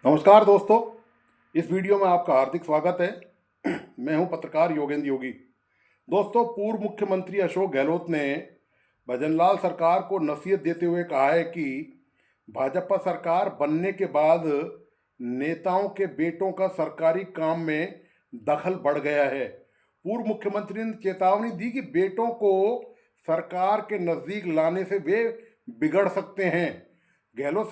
नमस्कार दोस्तों। इस वीडियो में आपका हार्दिक स्वागत है। मैं हूं पत्रकार योगेंद्र योगी। दोस्तों, पूर्व मुख्यमंत्री अशोक गहलोत ने भजनलाल सरकार को नसीहत देते हुए कहा है कि भाजपा सरकार बनने के बाद नेताओं के बेटों का सरकारी काम में दखल बढ़ गया है। पूर्व मुख्यमंत्री ने चेतावनी दी कि बेटों को सरकार के नज़दीक लाने से वे बिगड़ सकते हैं। गहलोत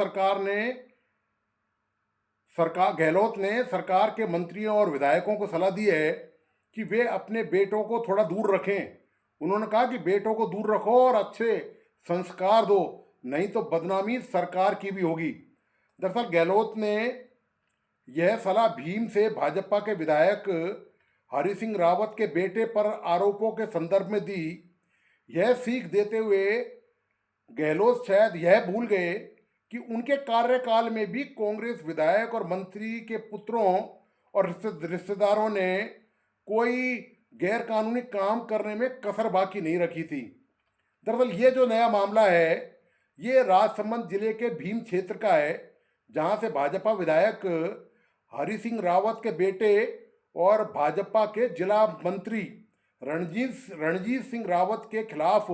ने सरकार के मंत्रियों और विधायकों को सलाह दी है कि वे अपने बेटों को थोड़ा दूर रखें। उन्होंने कहा कि बेटों को दूर रखो और अच्छे संस्कार दो, नहीं तो बदनामी सरकार की भी होगी। दरअसल गहलोत ने यह सलाह भीम से भाजपा के विधायक हरि सिंह रावत के बेटे पर आरोपों के संदर्भ में दी। यह सीख देते हुए गहलोत शायद यह भूल गए कि उनके कार्यकाल में भी कांग्रेस विधायक और मंत्री के पुत्रों और रिश्तेदारों ने कोई गैरकानूनी काम करने में कसर बाकी नहीं रखी थी। दरअसल ये जो नया मामला है, ये राजसमंद जिले के भीम क्षेत्र का है, जहां से भाजपा विधायक हरि सिंह रावत के बेटे और भाजपा के जिला मंत्री रणजीत सिंह रावत के खिलाफ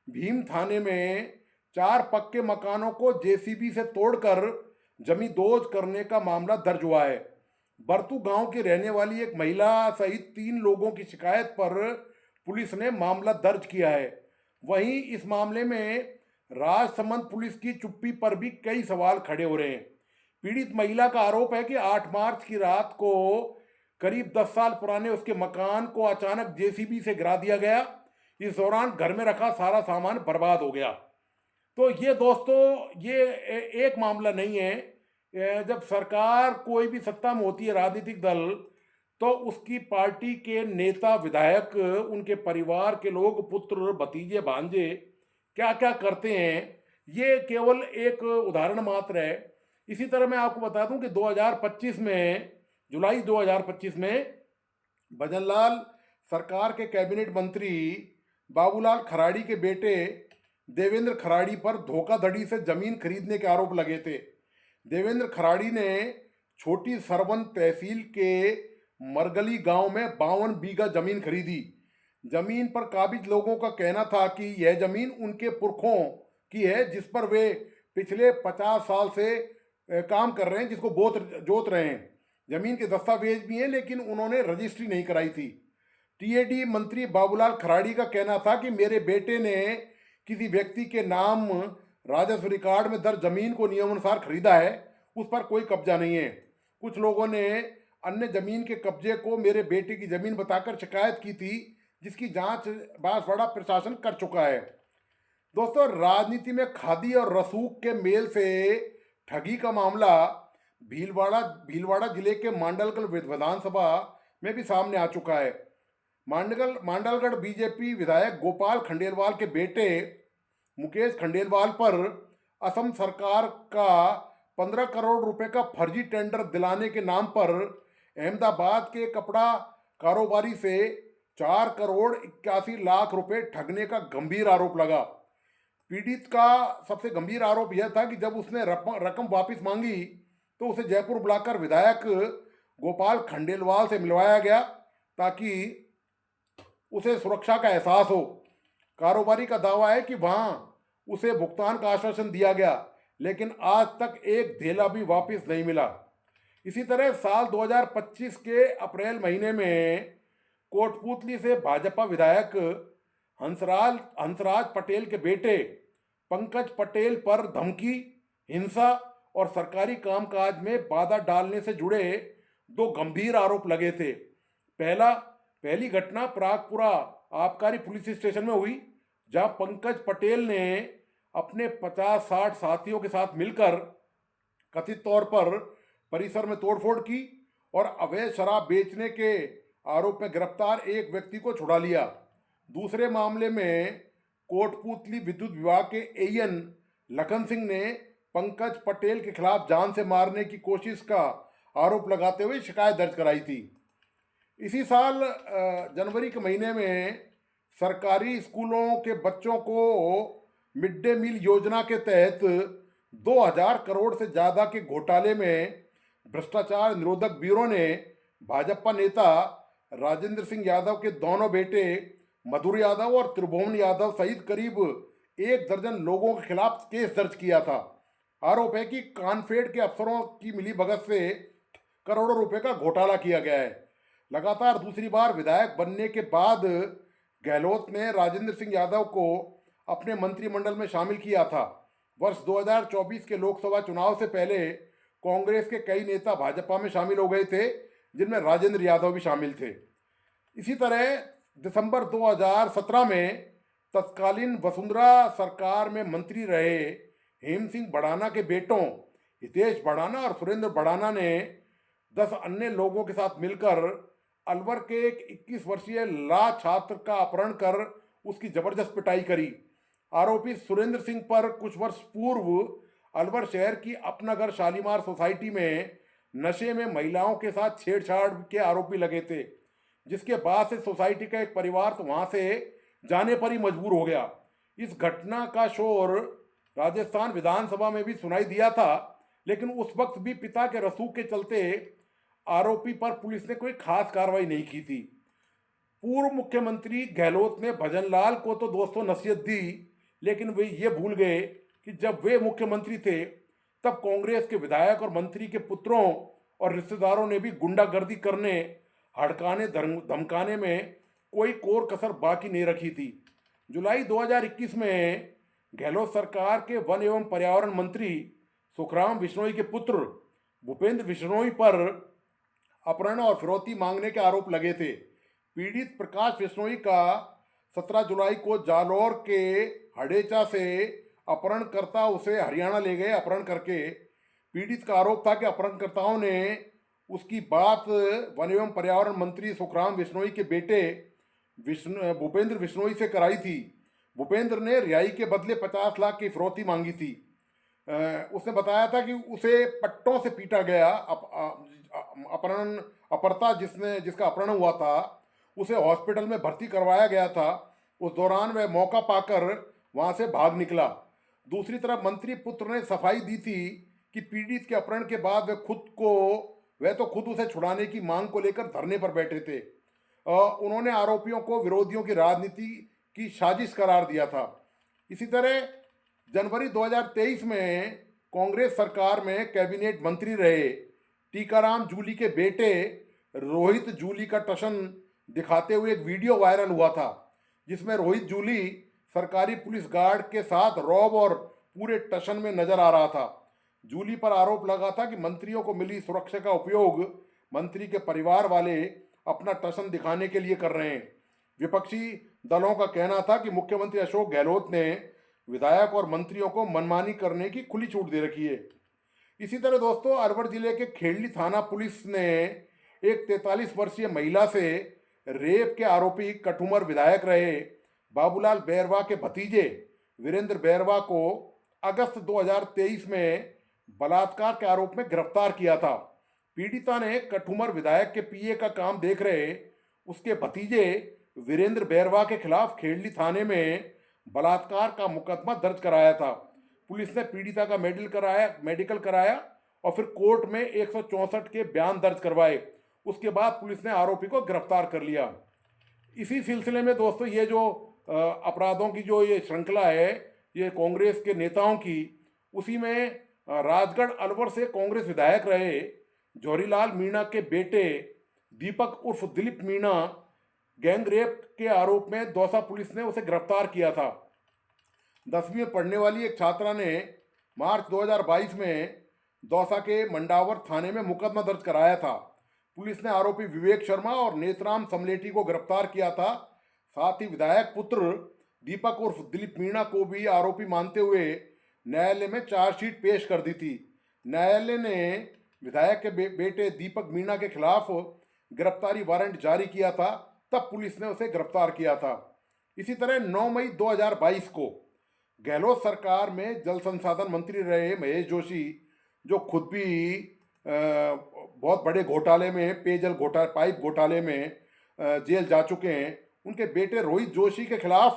भीम थाने में 4 पक्के मकानों को जेसीबी से तोड़कर जमींदोज करने का मामला दर्ज हुआ है। बरतू गांव की रहने वाली एक महिला सहित 3 लोगों की शिकायत पर पुलिस ने मामला दर्ज किया है। वहीं इस मामले में राजसमंद पुलिस की चुप्पी पर भी कई सवाल खड़े हो रहे हैं। पीड़ित महिला का आरोप है कि 8 मार्च की रात को करीब 10 साल पुराने उसके मकान को अचानक जेसीबी से गिरा दिया गया। इस दौरान घर में रखा सारा सामान बर्बाद हो गया। तो ये दोस्तों, ये एक मामला नहीं है। जब सरकार कोई भी सत्ता में होती है, राजनीतिक दल, तो उसकी पार्टी के नेता विधायक, उनके परिवार के लोग, पुत्र भतीजे भांजे क्या क्या करते हैं, ये केवल एक उदाहरण मात्र है। इसी तरह मैं आपको बता दूं कि 2025 में, जुलाई 2025 में भजनलाल सरकार के कैबिनेट मंत्री बाबूलाल खराड़ी के बेटे देवेंद्र खराड़ी पर धोखाधड़ी से जमीन खरीदने के आरोप लगे थे। देवेंद्र खराड़ी ने छोटी सरवन तहसील के मरगली गांव में 52 बीघा जमीन खरीदी। जमीन पर काबिज लोगों का कहना था कि यह जमीन उनके पुरखों की है, जिस पर वे पिछले 50 साल से काम कर रहे हैं, जिसको जोत रहे हैं। जमीन के दस्तावेज भी हैं, लेकिन उन्होंने रजिस्ट्री नहीं कराई थी। टीएडी मंत्री बाबूलाल खराड़ी का कहना था कि मेरे बेटे ने किसी व्यक्ति के नाम राजस्व रिकॉर्ड में दर्ज जमीन को नियमानुसार खरीदा है, उस पर कोई कब्जा नहीं है। कुछ लोगों ने अन्य जमीन के कब्जे को मेरे बेटे की जमीन बताकर शिकायत की थी, जिसकी जांच बांसवाड़ा प्रशासन कर चुका है। दोस्तों, राजनीति में खादी और रसूख के मेल से ठगी का मामला भीलवाड़ा जिले के मांडलगढ़ विधानसभा में भी सामने आ चुका है। मांडलगढ़ बीजेपी विधायक गोपाल खंडेलवाल के बेटे मुकेश खंडेलवाल पर असम सरकार का 15 करोड़ रुपए का फर्जी टेंडर दिलाने के नाम पर अहमदाबाद के कपड़ा कारोबारी से 4 करोड़ 81 लाख रुपए ठगने का गंभीर आरोप लगा। पीड़ित का सबसे गंभीर आरोप यह था कि जब उसने रकम वापस मांगी तो उसे जयपुर बुलाकर विधायक गोपाल खंडेलवाल से मिलवाया गया, ताकि उसे सुरक्षा का एहसास हो। कारोबारी का दावा है कि वहां उसे भुगतान का आश्वासन दिया गया, लेकिन आज तक एक धेला भी वापस नहीं मिला। इसी तरह साल 2025 के अप्रैल महीने में कोटपूतली से भाजपा विधायक हंसराज पटेल के बेटे पंकज पटेल पर धमकी, हिंसा और सरकारी कामकाज में बाधा डालने से जुड़े 2 गंभीर आरोप लगे थे। पहली घटना प्रागपुरा आबकारी पुलिस स्टेशन में हुई, जहां पंकज पटेल ने अपने 50-60 साथियों के साथ मिलकर कथित तौर पर परिसर में तोड़फोड़ की और अवैध शराब बेचने के आरोप में गिरफ्तार एक व्यक्ति को छुड़ा लिया। दूसरे मामले में कोटपूतली विद्युत विभाग के एएन लखन सिंह ने पंकज पटेल के खिलाफ जान से मारने की कोशिश का आरोप लगाते हुए शिकायत दर्ज कराई थी। इसी साल जनवरी के महीने में सरकारी स्कूलों के बच्चों को मिड डे मील योजना के तहत 2000 करोड़ से ज़्यादा के घोटाले में भ्रष्टाचार निरोधक ब्यूरो ने भाजपा नेता राजेंद्र सिंह यादव के दोनों बेटे मधुर यादव और त्रिभुवन यादव सहित करीब 1 दर्जन लोगों के खिलाफ केस दर्ज किया था। आरोप है कि कानफेड के अफसरों की मिलीभगत से करोड़ों रुपए का घोटाला किया गया है। लगातार दूसरी बार विधायक बनने के बाद गहलोत ने राजेंद्र सिंह यादव को अपने मंत्रिमंडल में शामिल किया था। वर्ष 2024 के लोकसभा चुनाव से पहले कांग्रेस के कई नेता भाजपा में शामिल हो गए थे, जिनमें राजेंद्र यादव भी शामिल थे। इसी तरह दिसंबर 2017 में तत्कालीन वसुंधरा सरकार में मंत्री रहे हेम सिंह भड़ाना के बेटों हितेश भड़ाना और सुरेंद्र भड़ाना ने 10 अन्य लोगों के साथ मिलकर अलवर के एक 21 वर्षीय ला छात्र का अपहरण कर उसकी जबरदस्त पिटाई करी। आरोपी सुरेंद्र सिंह पर कुछ वर्ष पूर्व अलवर शहर की अपना घर शालीमार सोसाइटी में नशे में महिलाओं के साथ छेड़छाड़ के आरोपी लगे थे, जिसके बाद से सोसाइटी का एक परिवार तो वहां से जाने पर ही मजबूर हो गया। इस घटना का शोर राजस्थान विधानसभा में भी सुनाई दिया था, लेकिन उस वक्त भी पिता के रसूख के चलते आरोपी पर पुलिस ने कोई खास कार्रवाई नहीं की थी। पूर्व मुख्यमंत्री गहलोत ने भजनलाल को तो दोस्तों नसीहत दी, लेकिन वे ये भूल गए कि जब वे मुख्यमंत्री थे तब कांग्रेस के विधायक और मंत्री के पुत्रों और रिश्तेदारों ने भी गुंडागर्दी करने, हड़काने, धमकाने में कोई कोर कसर बाकी नहीं रखी थी। जुलाई 2021 में गहलोत सरकार के वन एवं पर्यावरण मंत्री सुखराम बिश्नोई के पुत्र भूपेंद्र बिश्नोई पर अपहरण और फिरौती मांगने के आरोप लगे थे। पीड़ित प्रकाश बिश्नोई का 17 जुलाई को जालौर के हडेचा से अपहरणकर्ता उसे हरियाणा ले गए अपहरण करके। पीड़ित का आरोप था कि अपहरणकर्ताओं ने उसकी बात वन एवं पर्यावरण मंत्री सुखराम बिश्नोई के बेटे भूपेंद्र बिश्नोई से कराई थी। भूपेंद्र ने रिहाई के बदले 50 लाख की फिरौती मांगी थी। उसने बताया था कि उसे पट्टों से पीटा गया। अपहर्ता जिसका अपहरण हुआ था उसे हॉस्पिटल में भर्ती करवाया गया था। उस दौरान वह मौका पाकर वहां से भाग निकला। दूसरी तरफ मंत्री पुत्र ने सफाई दी थी कि पीड़ित के अपहरण के बाद वह तो खुद उसे छुड़ाने की मांग को लेकर धरने पर बैठे थे। उन्होंने आरोपियों को विरोधियों की राजनीति की साजिश करार दिया था। इसी तरह जनवरी 2023 में कांग्रेस सरकार में कैबिनेट मंत्री रहे टीकाराम जूली के बेटे रोहित जूली का टशन दिखाते हुए एक वीडियो वायरल हुआ था, जिसमें रोहित जूली सरकारी पुलिस गार्ड के साथ रौब और पूरे टशन में नजर आ रहा था। जूली पर आरोप लगा था कि मंत्रियों को मिली सुरक्षा का उपयोग मंत्री के परिवार वाले अपना टशन दिखाने के लिए कर रहे हैं। विपक्षी दलों का कहना था कि मुख्यमंत्री अशोक गहलोत ने विधायक और मंत्रियों को मनमानी करने की खुली छूट दे रखी है। इसी तरह दोस्तों अलवर जिले के खेड़ली थाना पुलिस ने एक 43 वर्षीय महिला से रेप के आरोपी कठुमर विधायक रहे बाबूलाल बैरवा के भतीजे वीरेंद्र बैरवा को अगस्त 2023 में बलात्कार के आरोप में गिरफ्तार किया था। पीड़िता ने कठुमर विधायक के पीए का काम देख रहे उसके भतीजे वीरेंद्र बैरवा के खिलाफ खेड़ली थाने में बलात्कार का मुकदमा दर्ज कराया था। पुलिस ने पीड़िता का मेडिकल कराया और फिर कोर्ट में 164 के बयान दर्ज करवाए। उसके बाद पुलिस ने आरोपी को गिरफ्तार कर लिया। इसी सिलसिले में दोस्तों ये जो अपराधों की जो ये श्रृंखला है ये कांग्रेस के नेताओं की, उसी में राजगढ़ अलवर से कांग्रेस विधायक रहे जौहरीलाल मीणा के बेटे दीपक उर्फ दिलीप मीणा गैंग रेप के आरोप में दौसा पुलिस ने उसे गिरफ्तार किया था। 10वीं में पढ़ने वाली एक छात्रा ने मार्च 2022 में दौसा के मंडावर थाने में मुकदमा दर्ज कराया था। पुलिस ने आरोपी विवेक शर्मा और नेतराम समलेटी को गिरफ्तार किया था। साथ ही विधायक पुत्र दीपक उर्फ दिलीप मीणा को भी आरोपी मानते हुए न्यायालय में चार्जशीट पेश कर दी थी। न्यायालय ने विधायक के बेटे दीपक मीणा के खिलाफ गिरफ्तारी वारंट जारी किया था, तब पुलिस ने उसे गिरफ्तार किया था। इसी तरह 9 मई 2022 को गहलोत सरकार में जल संसाधन मंत्री रहे महेश जोशी, जो खुद भी बहुत बड़े घोटाले में पाइप घोटाले में जेल जा चुके हैं, उनके बेटे रोहित जोशी के खिलाफ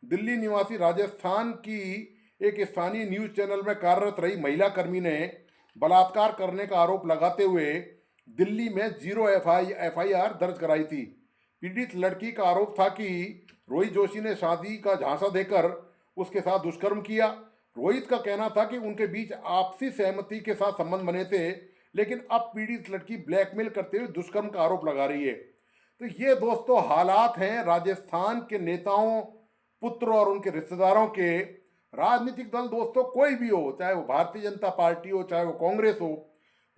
दिल्ली निवासी राजस्थान की एक स्थानीय न्यूज़ चैनल में कार्यरत रही महिला कर्मी ने बलात्कार करने का आरोप लगाते हुए दिल्ली में 0 एफआईआर दर्ज कराई थी। पीड़ित लड़की का आरोप था कि रोहित जोशी ने शादी का झांसा देकर उसके साथ दुष्कर्म किया। रोहित का कहना था कि उनके बीच आपसी सहमति के साथ संबंध बने थे, लेकिन अब पीड़ित लड़की ब्लैकमेल करते हुए दुष्कर्म का आरोप लगा रही है। तो ये दोस्तों हालात हैं राजस्थान के नेताओं, पुत्र और उनके रिश्तेदारों के। राजनीतिक दल दोस्तों कोई भी हो, चाहे वो भारतीय जनता पार्टी हो, चाहे वो कांग्रेस हो,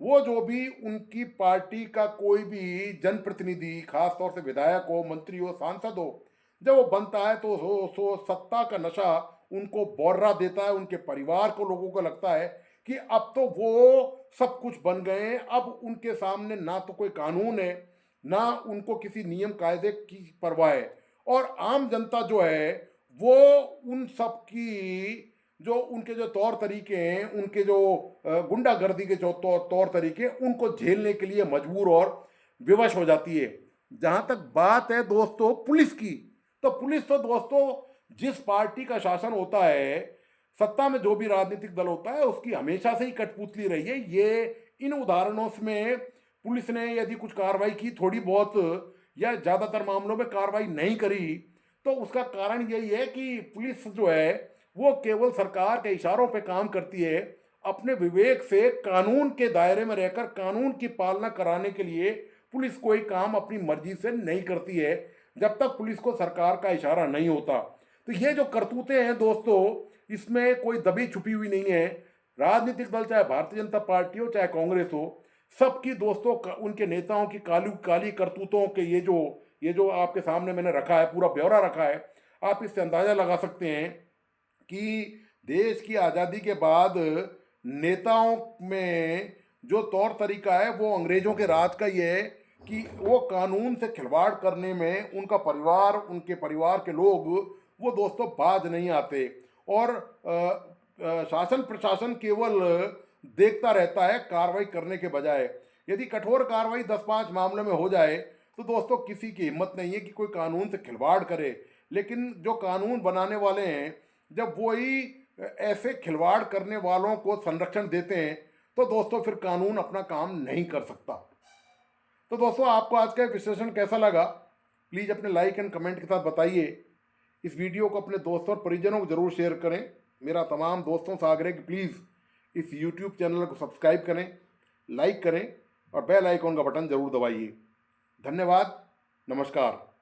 वो जो भी उनकी पार्टी का कोई भी जनप्रतिनिधि, खासतौर से विधायक हो, मंत्री हो, सांसद हो, जब वो बनता है तो सत्ता का नशा उनको बौर्रा देता है। उनके परिवार को, लोगों को लगता है कि अब तो वो सब कुछ बन गए हैं, अब उनके सामने ना तो कोई कानून है, ना उनको किसी नियम कायदे की परवाह है। और आम जनता जो है वो उन सब की जो उनके जो तौर तरीके हैं, उनके जो गुंडागर्दी के जो तौर तरीके, उनको झेलने के लिए मजबूर और विवश हो जाती है। जहाँ तक बात है दोस्तों पुलिस की, तो पुलिस तो दोस्तों जिस पार्टी का शासन होता है, सत्ता में जो भी राजनीतिक दल होता है, उसकी हमेशा से ही कठपुतली रही है। ये इन उदाहरणों में पुलिस ने यदि कुछ कार्रवाई की थोड़ी बहुत या ज़्यादातर मामलों में कार्रवाई नहीं करी, तो उसका कारण यही है कि पुलिस जो है वो केवल सरकार के इशारों पे काम करती है। अपने विवेक से कानून के दायरे में रहकर कानून की पालना कराने के लिए पुलिस कोई काम अपनी मर्जी से नहीं करती है, जब तक पुलिस को सरकार का इशारा नहीं होता। तो ये जो करतूतें हैं दोस्तों, इसमें कोई दबी छुपी हुई नहीं है। राजनीतिक दल चाहे भारतीय जनता पार्टी हो, चाहे कांग्रेस हो, सबकी दोस्तों उनके नेताओं की काली काली करतूतों के ये जो आपके सामने मैंने रखा है, पूरा ब्यौरा रखा है, आप इससे अंदाजा लगा सकते हैं कि देश की आज़ादी के बाद नेताओं में जो तौर तरीका है वो अंग्रेजों के राज का ही है कि वो कानून से खिलवाड़ करने में उनका परिवार, उनके परिवार के लोग, वो दोस्तों बाज नहीं आते। और शासन प्रशासन केवल देखता रहता है कार्रवाई करने के बजाय। यदि कठोर कार्रवाई 10-5 मामलों में हो जाए तो दोस्तों किसी की हिम्मत नहीं है कि कोई कानून से खिलवाड़ करे। लेकिन जो कानून बनाने वाले हैं, जब वही ऐसे खिलवाड़ करने वालों को संरक्षण देते हैं, तो दोस्तों फिर कानून अपना काम नहीं कर सकता। तो दोस्तों आपको आज का विश्लेषण कैसा लगा, प्लीज़ अपने लाइक एंड कमेंट के साथ बताइए। इस वीडियो को अपने दोस्तों और परिजनों को ज़रूर शेयर करें। मेरा तमाम दोस्तों से आग्रह कि प्लीज़ इस यूट्यूब चैनल को सब्सक्राइब करें, लाइक करें और बेल आइकॉन का बटन ज़रूर दबाइए। धन्यवाद, नमस्कार।